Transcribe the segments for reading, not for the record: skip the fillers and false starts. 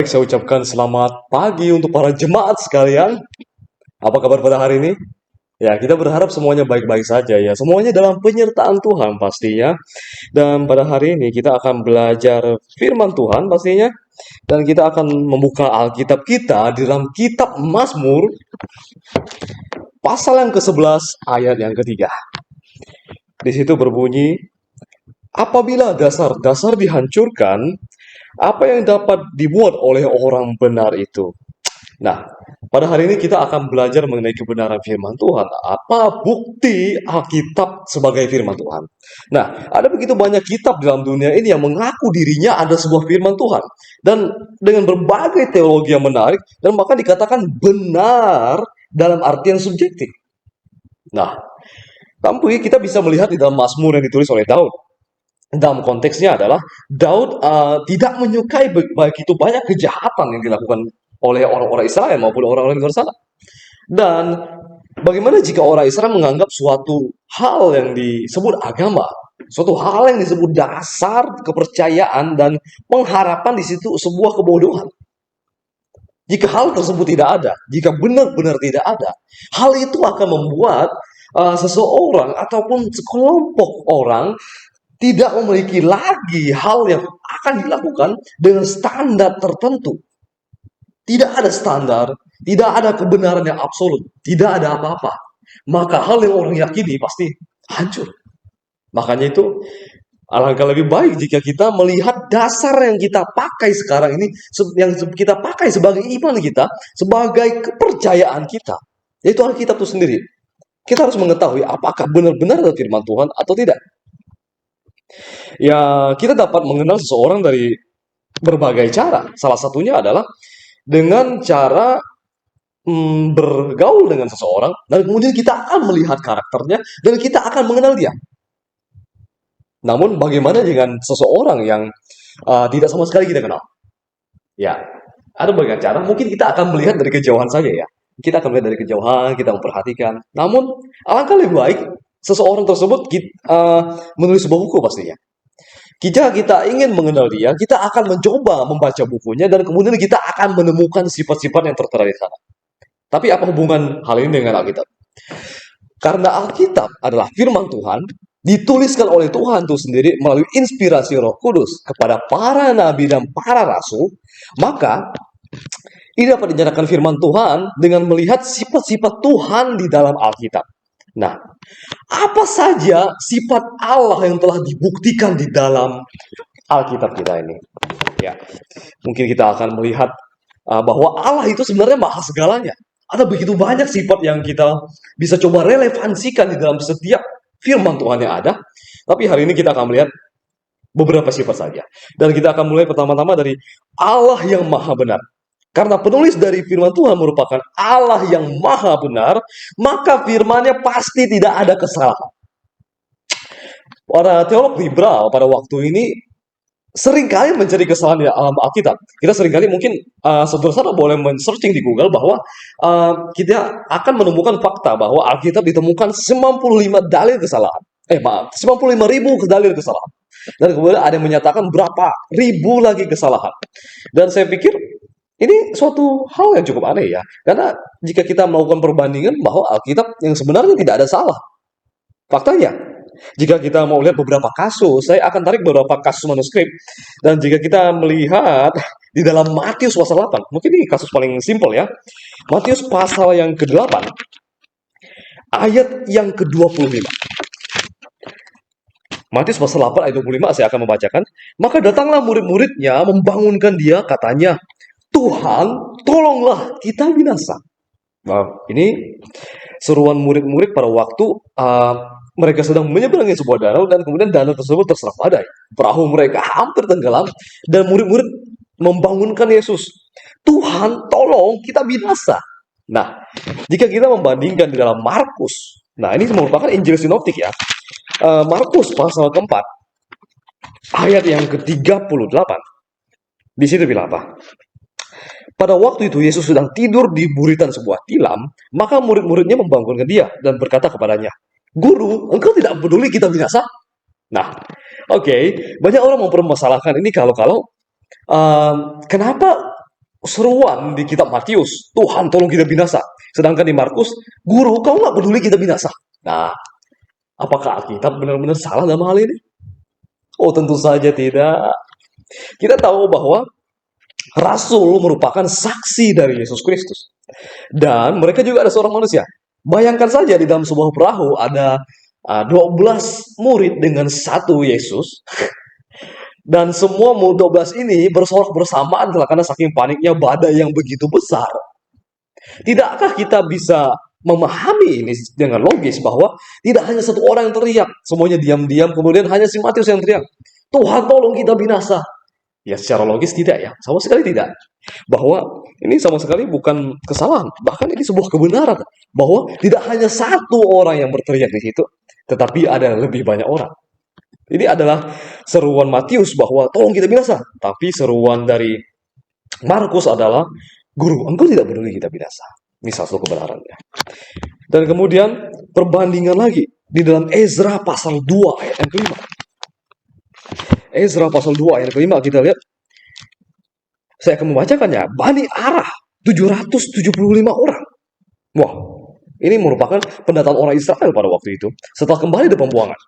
Saya ucapkan selamat pagi untuk para jemaat sekalian. Apa kabar pada hari ini? Ya, kita berharap semuanya baik-baik saja ya. Semuanya dalam penyertaan Tuhan pastinya. Dan pada hari ini kita akan belajar firman Tuhan pastinya. Dan kita akan membuka Alkitab kita di dalam kitab Mazmur pasal yang ke-11 ayat yang ketiga. Di situ berbunyi, apabila dasar-dasar dihancurkan, apa yang dapat dibuat oleh orang benar itu? Nah, pada hari ini kita akan belajar mengenai kebenaran firman Tuhan. Apa bukti Alkitab sebagai firman Tuhan? Nah, ada begitu banyak kitab dalam dunia ini yang mengaku dirinya ada sebuah firman Tuhan. Dan dengan berbagai teologi yang menarik, dan bahkan dikatakan benar dalam artian subjektif. Nah, tapi kita bisa melihat di dalam Mazmur yang ditulis oleh Daud. Dalam konteksnya adalah Daud tidak menyukai begitu banyak kejahatan yang dilakukan oleh orang-orang Israel maupun orang-orang di luar sana. Dan bagaimana jika orang Israel menganggap suatu hal yang disebut agama, suatu hal yang disebut dasar kepercayaan dan pengharapan di situ sebuah kebodohan? Jika hal tersebut tidak ada, jika benar-benar tidak ada, hal itu akan membuat seseorang ataupun sekelompok orang tidak memiliki lagi hal yang akan dilakukan dengan standar tertentu. Tidak ada standar, tidak ada kebenaran yang absolut, tidak ada apa-apa. Maka hal yang orang yakini pasti hancur. Makanya itu alangkah lebih baik jika kita melihat dasar yang kita pakai sekarang ini, yang kita pakai sebagai iman kita, sebagai kepercayaan kita, yaitu Alkitab itu sendiri. Kita harus mengetahui apakah benar-benar ada firman Tuhan atau tidak. Ya, kita dapat mengenal seseorang dari berbagai cara. Salah satunya adalah dengan cara bergaul dengan seseorang, dan kemudian kita akan melihat karakternya, dan kita akan mengenal dia. Namun, bagaimana dengan seseorang yang tidak sama sekali kita kenal? Ya, ada banyak cara. Mungkin kita akan melihat dari kejauhan saja ya. Kita akan melihat dari kejauhan, kita memperhatikan. Namun, alangkah lebih baik seseorang tersebut menulis sebuah buku pastinya. Jika kita ingin mengenal dia, kita akan mencoba membaca bukunya dan kemudian kita akan menemukan sifat-sifat yang tertera di sana. Tapi apa hubungan hal ini dengan Alkitab? Karena Alkitab adalah firman Tuhan, dituliskan oleh Tuhan itu sendiri melalui inspirasi Roh Kudus kepada para nabi dan para rasul, maka ini dapat dinyatakan firman Tuhan dengan melihat sifat-sifat Tuhan di dalam Alkitab. Nah, apa saja sifat Allah yang telah dibuktikan di dalam Alkitab kita ini? Ya, mungkin kita akan melihat bahwa Allah itu sebenarnya maha segalanya. Ada begitu banyak sifat yang kita bisa coba relevansikan di dalam setiap firman Tuhan yang ada. Tapi hari ini kita akan melihat beberapa sifat saja. Dan kita akan mulai pertama-tama dari Allah yang maha benar. Karena penulis dari firman Tuhan merupakan Allah yang maha benar, maka firman-Nya pasti tidak ada kesalahan. Para teolog liberal pada waktu ini seringkali mencari kesalahan di dalam Alkitab. Kita seringkali mungkin saudara-saudara boleh men-searching di Google bahwa kita akan menemukan fakta bahwa Alkitab ditemukan 95 dalil kesalahan. Maaf, 95.000 dalil kesalahan. Dan kemudian ada yang menyatakan berapa ribu lagi kesalahan. Dan saya pikir ini suatu hal yang cukup aneh ya. Karena jika kita melakukan perbandingan bahwa Alkitab yang sebenarnya tidak ada salah. Faktanya, jika kita mau lihat beberapa kasus, saya akan tarik beberapa kasus manuskrip. Dan jika kita melihat di dalam Matius pasal 8, mungkin ini kasus paling simpel ya. Matius pasal yang ke-8, ayat yang ke-25. Matius pasal 8 ayat 25 saya akan membacakan. Maka datanglah murid-muridnya membangunkan dia, katanya, Tuhan, tolonglah kita binasa. Nah, ini seruan murid-murid pada waktu mereka sedang menyeberangi sebuah danau dan kemudian danau tersebut terserap badai. Perahu mereka hampir tenggelam dan murid-murid membangunkan Yesus. Tuhan, tolong kita binasa. Nah, jika kita membandingkan di dalam Markus, nah ini merupakan Injil Sinoptik ya. Markus pasal keempat, ayat yang ke-38. Di situ bilang apa? Pada waktu itu Yesus sedang tidur di buritan sebuah tilam, maka murid-muridnya membangunkan dia dan berkata kepadanya, Guru, engkau tidak peduli kita binasa? Nah, oke, banyak orang mempermasalahkan ini kalau kenapa seruan di kitab Matius, Tuhan tolong kita binasa. Sedangkan di Markus, guru kau nggak peduli kita binasa. Nah, apakah Alkitab benar-benar salah dalam hal ini? Oh, tentu saja tidak. Kita tahu bahwa Rasul merupakan saksi dari Yesus Kristus. Dan mereka juga ada seorang manusia. Bayangkan saja di dalam sebuah perahu ada 12 murid dengan satu Yesus. Dan semua 12 ini bersorak bersamaan karena saking paniknya badai yang begitu besar. Tidakkah kita bisa memahami ini dengan logis bahwa tidak hanya satu orang yang teriak, semuanya diam-diam, kemudian hanya si Matius yang teriak, Tuhan tolong kita binasa. Ya secara logis tidak ya, sama sekali tidak. Bahwa ini sama sekali bukan kesalahan, bahkan ini sebuah kebenaran. Bahwa tidak hanya satu orang yang berteriak di situ, tetapi ada lebih banyak orang. Ini adalah seruan Matius bahwa tolong kita binasa. Tapi seruan dari Markus adalah, guru, engkau tidak peduli kita binasa. Ini satu kebenarannya. Dan kemudian perbandingan lagi di dalam Ezra pasal 2 ayat yang kelima. Ezra pasal 2 ayat kelima kita lihat. Saya akan membacakannya. Bani Arah 775 orang. Wah, ini merupakan pendataan orang Israel pada waktu itu. Setelah kembali dari pembuangan.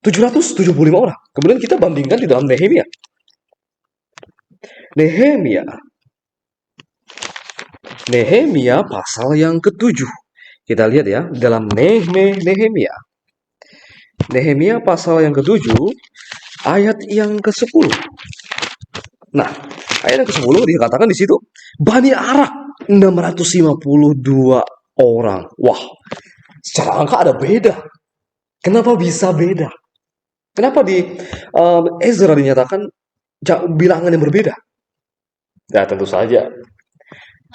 775 orang. Kemudian kita bandingkan di dalam Nehemia. Nehemia pasal yang ke-7. Kita lihat ya, dalam Nehemia. Nehemia pasal yang ke-7, ayat yang ke-10. Nah, ayat yang ke-10 dikatakan di situ, Bani Arah 652 orang. Wah, secara angka ada beda. Kenapa bisa beda? Kenapa di Ezra dinyatakan bilangan yang berbeda? Ya tentu saja.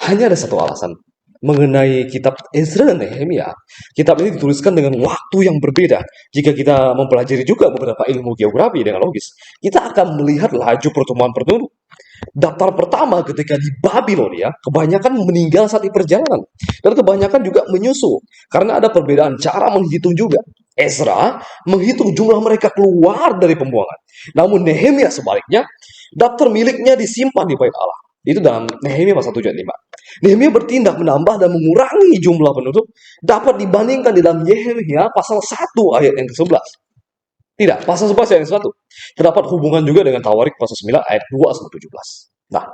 Hanya ada satu alasan. Mengenai kitab Ezra dan Nehemia, kitab ini dituliskan dengan waktu yang berbeda. Jika kita mempelajari juga beberapa ilmu geografi dengan logis, kita akan melihat laju pertumbuhan penduduk. Daftar pertama ketika di Babilonia, kebanyakan meninggal saat di perjalanan. Dan kebanyakan juga menyusul. Karena ada perbedaan cara menghitung juga. Ezra menghitung jumlah mereka keluar dari pembuangan. Namun Nehemia sebaliknya, daftar miliknya disimpan di bait Allah. Itu dalam Nehemia pasal 7 ayat 5. Nehemia bertindak menambah dan mengurangi jumlah penduduk dapat dibandingkan di dalam Nehemia pasal 1 ayat yang ke-11. Tidak, pasal 11 ayat 1. Terdapat hubungan juga dengan Tawarik pasal 9 ayat 2 sampai 17. Nah,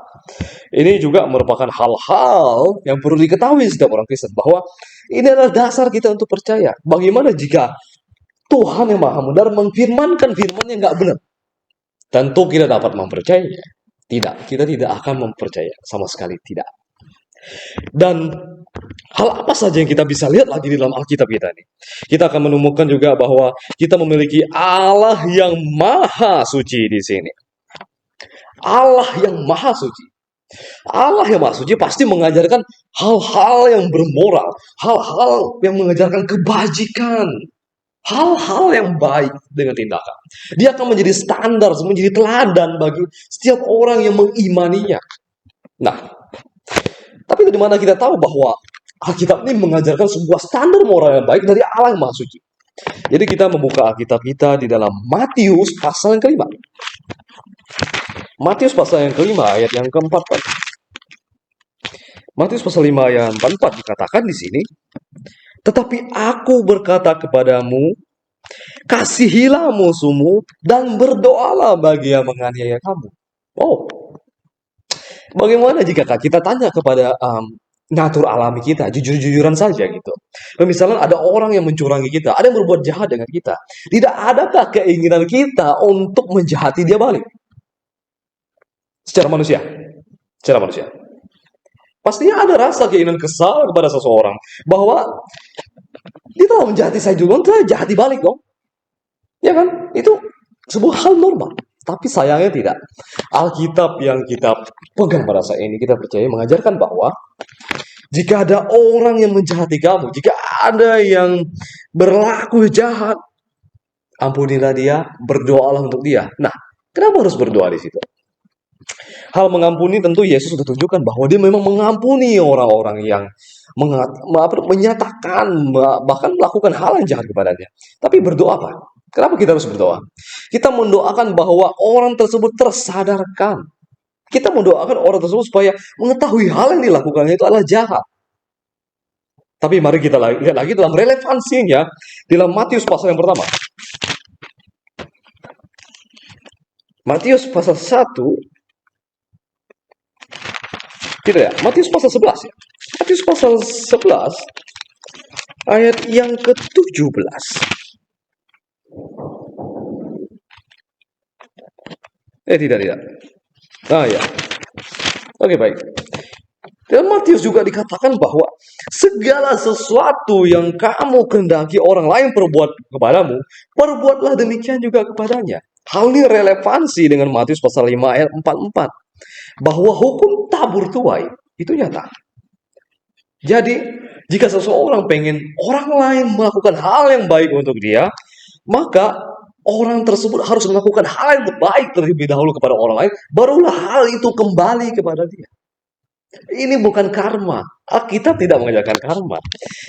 ini juga merupakan hal-hal yang perlu diketahui setiap orang Kristen bahwa ini adalah dasar kita untuk percaya. Bagaimana jika Tuhan yang Maha Benar mengfirmankan firman yang nggak benar? Tentu kita dapat mempercayainya. Tidak, kita tidak akan mempercaya. Sama sekali tidak. Dan hal apa saja yang kita bisa lihat lagi di dalam Alkitab kita ini? Kita akan menemukan juga bahwa kita memiliki Allah yang Maha Suci di sini. Allah yang Maha Suci. Allah yang Maha Suci pasti mengajarkan hal-hal yang bermoral, hal-hal yang mengajarkan kebajikan, hal-hal yang baik dengan tindakan. Dia akan menjadi standar, menjadi teladan bagi setiap orang yang mengimaninya. Nah, tapi dari mana kita tahu bahwa Alkitab ini mengajarkan sebuah standar moral yang baik dari Allah yang Maha Suci? Jadi kita membuka Alkitab kita di dalam Matius pasal yang kelima. Matius pasal yang kelima ayat yang keempat. Matius pasal 5 ayat 44 dikatakan di sini, tetapi aku berkata kepadamu, kasihilah musuhmu dan berdoalah bagi yang menganiaya kamu. Oh, bagaimana jika kita tanya kepada natur alami kita, jujur-jujuran saja gitu. Misalnya ada orang yang mencurangi kita, ada yang berbuat jahat dengan kita. Tidak adakah keinginan kita untuk menjahati dia balik? Secara manusia. Pastinya ada rasa keinginan kesal kepada seseorang. Bahwa dia telah menjahati saya duluan, saya jahati balik dong. Ya kan? Itu sebuah hal normal. Tapi sayangnya tidak. Alkitab yang kita pegang pada saat ini, kita percaya mengajarkan bahwa jika ada orang yang menjahati kamu, jika ada yang berlaku jahat, ampunilah dia, berdoalah untuk dia. Nah, kenapa harus berdoa di situ? Hal mengampuni tentu Yesus sudah tunjukkan bahwa dia memang mengampuni orang-orang yang menyatakan, bahkan melakukan hal yang jahat kepadanya. Tapi berdoa apa? Kenapa kita harus berdoa? Kita mendoakan bahwa orang tersebut tersadarkan. Kita mendoakan orang tersebut supaya mengetahui hal yang dilakukannya itu adalah jahat. Tapi mari kita lihat lagi dalam relevansinya dalam Matius pasal yang pertama. Matius pasal 1, tidak ya, Matius pasal 11 ya. Matius pasal 11 ayat yang ke-17. Tidak. Ya. Oke, baik. Dalam Matius juga dikatakan bahwa segala sesuatu yang kamu kehendaki orang lain perbuat kepadamu, perbuatlah demikian juga kepadanya. Hal ini relevansi dengan Matius pasal 5 ayat 44. Bahwa hukum tabur tuai itu nyata. Jadi, jika seseorang pengen orang lain melakukan hal yang baik untuk dia, maka orang tersebut harus melakukan hal yang baik terlebih dahulu kepada orang lain, barulah hal itu kembali kepada dia. Ini bukan karma. Alkitab tidak mengajarkan karma.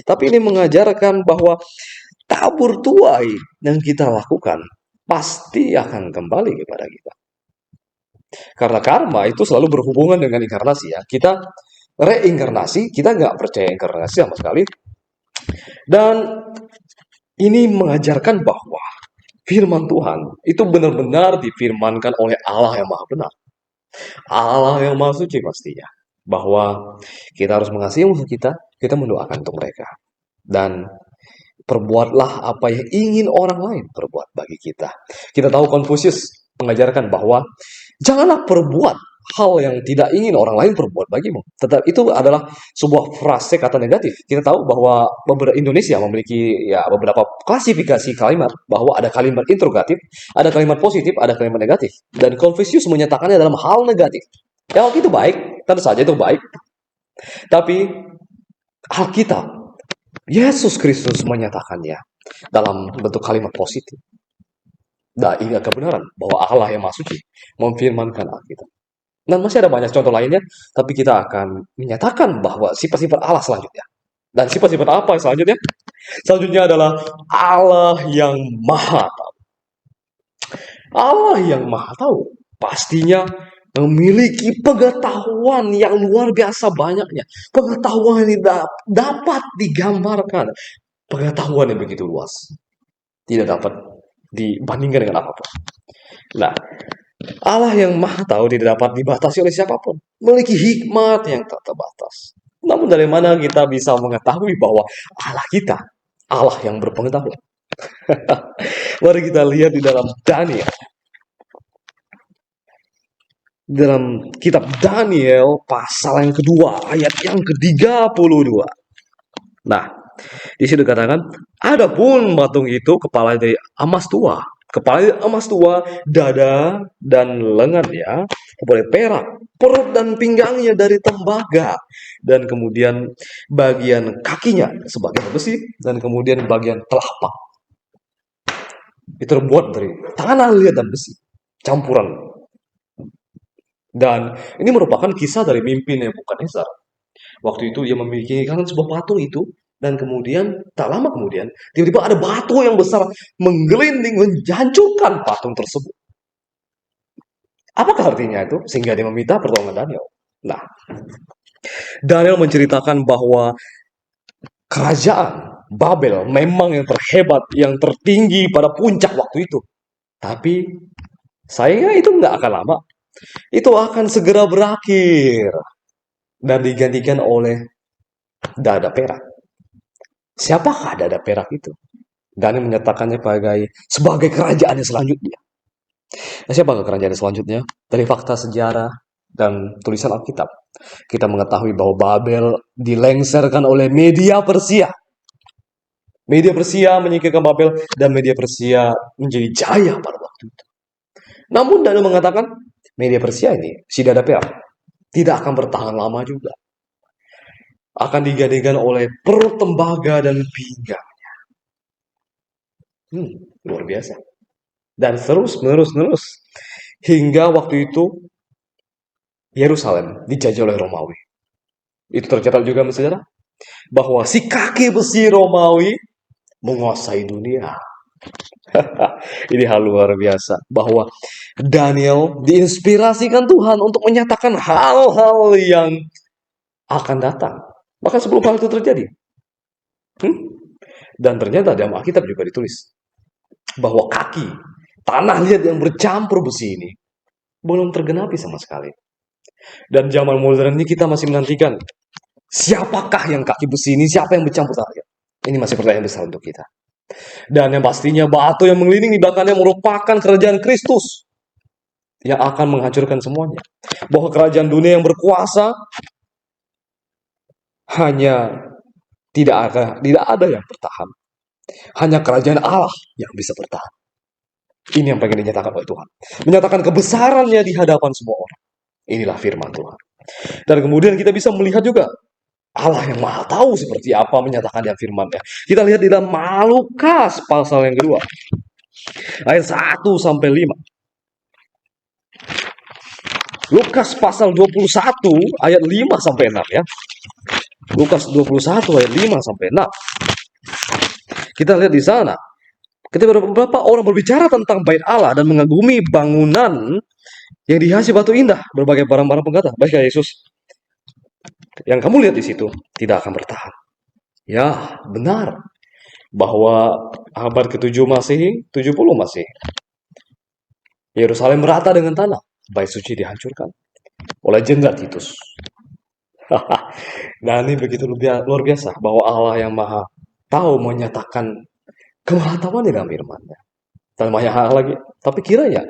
Tapi ini mengajarkan bahwa tabur tuai yang kita lakukan pasti akan kembali kepada kita. Karena karma itu selalu berhubungan dengan inkarnasi ya. Kita reinkarnasi, kita nggak percaya inkarnasi sama sekali. Dan ini mengajarkan bahwa firman Tuhan itu benar-benar difirmankan oleh Allah yang maha benar. Allah yang maha suci pastinya. Bahwa kita harus mengasihi musuh kita mendoakan untuk mereka. Dan perbuatlah apa yang ingin orang lain perbuat bagi kita. Kita tahu Konfusius mengajarkan bahwa janganlah perbuat hal yang tidak ingin orang lain perbuat bagimu. Tetap itu adalah sebuah frase kata negatif. Kita tahu bahwa Indonesia memiliki ya beberapa klasifikasi kalimat, bahwa ada kalimat interrogatif, ada kalimat positif, ada kalimat negatif. Dan Konfusius menyatakannya dalam hal negatif. Ya itu baik, tentu saja itu baik. Tapi Alkitab, Yesus Kristus menyatakannya dalam bentuk kalimat positif. Nah, ini kebenaran bahwa Allah yang Maha Suci memfirmankan Alkitab. Dan masih ada banyak contoh lainnya, tapi kita akan menyatakan bahwa sifat-sifat Allah selanjutnya. Dan sifat-sifat apa selanjutnya? Selanjutnya adalah Allah yang Maha Tahu. Allah yang Maha Tahu pastinya memiliki pengetahuan yang luar biasa banyaknya. Pengetahuan yang dapat digambarkan. Pengetahuan yang begitu luas. Tidak dapat dibandingkan dengan apapun. Nah, Allah yang Maha Tahu tidak dapat dibatasi oleh siapapun. Memiliki hikmat yang tak terbatas. Namun dari mana kita bisa mengetahui bahwa Allah kita, Allah yang berpengetahuan? Mari kita lihat di dalam Daniel. Dalam kitab Daniel pasal yang kedua, ayat yang ke-32. Nah, di situ dikatakan, adapun patung itu kepala dari emas tua. Kepala emas tua, dada dan lengannya dari perak, perut dan pinggangnya dari tembaga, dan kemudian bagian kakinya sebagai besi, dan kemudian bagian telapak itu terbuat dari tanah liat dan besi, campuran. Dan ini merupakan kisah dari mimpi Nebukadnezar. Waktu itu dia memikirkan sebuah patung itu, dan kemudian, tak lama kemudian, tiba-tiba ada batu yang besar menggelinding, menghancurkan patung tersebut. Apakah artinya itu? Sehingga dia meminta pertolongan Daniel. Nah, Daniel menceritakan bahwa kerajaan Babel memang yang terhebat, yang tertinggi pada puncak waktu itu. Tapi, sayangnya itu nggak akan lama. Itu akan segera berakhir. Dan digantikan oleh dada perak. Siapakah dada perak itu? Daniel menyatakannya sebagai kerajaan yang selanjutnya. Nah, siapakah kerajaan yang selanjutnya? Dari fakta sejarah dan tulisan Alkitab, kita mengetahui bahwa Babel dilengserkan oleh media Persia. Media Persia menyingkirkan Babel, dan media Persia menjadi jaya pada waktu itu. Namun Daniel mengatakan, media Persia ini, si dada perak, tidak akan bertahan lama juga. Akan digantikan oleh perut tembaga dan pinggangnya. Luar biasa. Dan terus menerus hingga waktu itu Yerusalem dijajah oleh Romawi. Itu tercatat juga sejarah bahwa si kaki besi Romawi menguasai dunia. Ini hal luar biasa bahwa Daniel diinspirasikan Tuhan untuk menyatakan hal-hal yang akan datang. Bahkan sebelum hal itu terjadi. Dan ternyata dalam Alkitab juga ditulis bahwa kaki tanah liat yang bercampur besi ini belum tergenapi sama sekali. Dan zaman modern ini kita masih menantikan siapakah yang kaki besi ini, siapa yang bercampur tanah liat. Ini masih pertanyaan besar untuk kita. Dan yang pastinya batu yang mengelilingi belakangnya merupakan kerajaan Kristus yang akan menghancurkan semuanya. Bahwa kerajaan dunia yang berkuasa hanya tidak ada yang bertahan. Hanya kerajaan Allah yang bisa bertahan. Ini yang pengen dinyatakan oleh Tuhan. Menyatakan kebesarannya di hadapan semua orang. Inilah firman Tuhan. Dan kemudian kita bisa melihat juga Allah yang maha tahu seperti apa menyatakan dia firman-Nya. Kita lihat di dalam Lukas pasal yang kedua. Ayat 1 sampai 5. Lukas pasal 21 ayat 5 sampai 6 ya. Lukas 21 ayat 5 sampai 6. Kita lihat di sana. Ketika beberapa orang berbicara tentang bait Allah dan mengagumi bangunan yang dihiasi batu indah, berbagai barang-barang penggata. Baik ya Yesus, yang kamu lihat di situ tidak akan bertahan. Ya, benar bahwa abad ke-7 Masehi, 70 Masehi, Yerusalem merata dengan tanah, bait suci dihancurkan oleh jenderal Titus. Nah, ini begitu luar biasa bahwa Allah yang maha tahu menyatakan kemahatauannya dalam firman-Nya. Dan banyak hal lagi. Tapi kiranya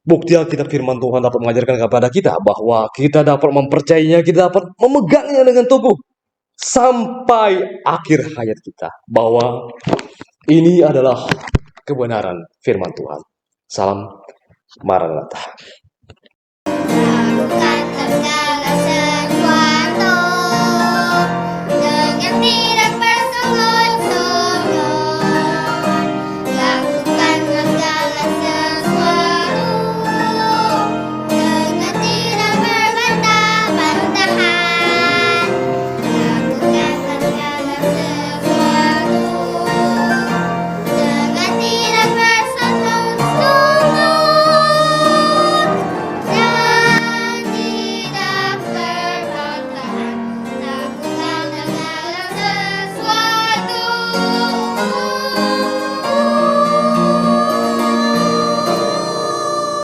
bukti Alkitab firman Tuhan dapat mengajarkan kepada kita bahwa kita dapat mempercayainya, kita dapat memegangnya dengan teguh sampai akhir hayat kita. Bahwa ini adalah kebenaran firman Tuhan. Salam Maranatha.